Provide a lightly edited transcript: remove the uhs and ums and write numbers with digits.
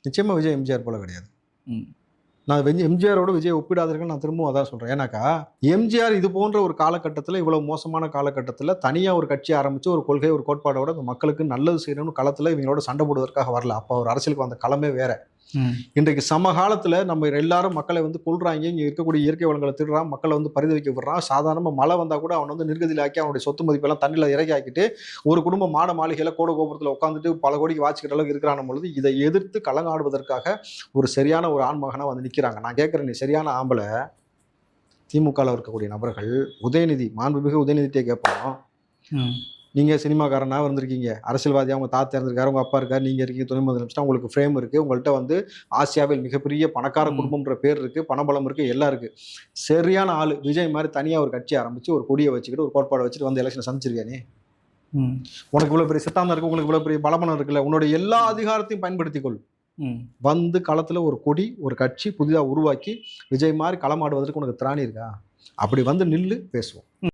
நிச்சயமாக விஜய் எம்ஜிஆர் போல கிடையாது. ம். நான் எம்ஜிஆரோட விஜய் ஒப்பிடாதீர்கள், நான் திரும்பவும் அதான் சொல்கிறேன். ஏன்னாக்கா எம்ஜிஆர் இது போன்ற ஒரு காலகட்டத்தில், இவ்வளோ மோசமான காலகட்டத்தில் தனியாக ஒரு கட்சி ஆரம்பித்து ஒரு கொள்கை ஒரு கோட்பாடோட இந்த மக்களுக்கு நல்லது செய்யணும்னு களத்தில் இவங்களோட சண்டை போடுவதற்காக வரல. அப்போ ஒரு அரசியலுக்கு வந்த களமே வேற. இன்றைக்கு சமகாலத்தில் நம்ம எல்லாரும் மக்களை வந்து கொள்றாங்க, இங்கே இருக்கக்கூடிய இயற்கை வளங்களை திருடுறான், மக்களை வந்து பரிதவிக்க விடுறான். சாதாரணமாக மழை வந்தால் கூட அவன் வந்து நிர்கதியில் ஆக்கி அவனுடைய சொத்து மதிப்பெல்லாம் தண்ணியில் இறக்கி ஆக்கிட்டு ஒரு குடும்பம் மாட மாளிகையில் கோட கோபுரத்தில் உட்காந்துட்டு பல கோடிக்கு வாச்சிக்கிற அளவுக்கு இருக்கிறான பொழுது இதை எதிர்த்து களங்காடுவதற்காக ஒரு சரியான ஒரு ஆண்மகனாக வந்து நிற்கிறாங்க. நான் கேட்குறேன், நீ சரியான ஆம்பளை திமுகவில் இருக்கக்கூடிய நபர்கள் உதயநிதி, மாண்புமிகு உதயநிதிட்டே கேட்போம். நீங்கள் சினிமாக்காரனாக இருந்திருக்கீங்க, அரசியல்வாதியாக உங்கள் தாத்தா இருந்திருக்காரு, உங்கள் அப்பா இருக்கார், நீங்கள் இருக்கீங்க துணை முதலமைச்சர், உங்களுக்கு ஃப்ரேம் இருக்குது, உங்கள்கிட்ட வந்து ஆசியாவில் மிகப்பெரிய பணக்கார குடும்பம்ன்ற பேர் இருக்குது, பணபலம் இருக்குது, எல்லாம் இருக்குது. சரியான ஆள் விஜய் மாதிரி தனியாக ஒரு கட்சி ஆரம்பித்து ஒரு கொடியை வச்சுக்கிட்டு ஒரு கோட்பாடை வச்சுட்டு வந்து எலெக்ஷனை சந்திச்சிருக்கியா நீ? உனக்கு இவ்வளோ பெரிய சித்தாந்தம் இருக்குது, உங்களுக்கு இவ்வளோ பெரிய பலமனம் இருக்குல்ல, உன்னோட எல்லா அதிகாரத்தையும் பயன்படுத்திக்கொள். வந்து களத்தில் ஒரு கொடி ஒரு கட்சி புதிதாக உருவாக்கி விஜய் மாதிரி களமாடுவதற்கு உனக்கு திராணி இருக்கா? அப்படி வந்து நில்லு, பேசுவோம்.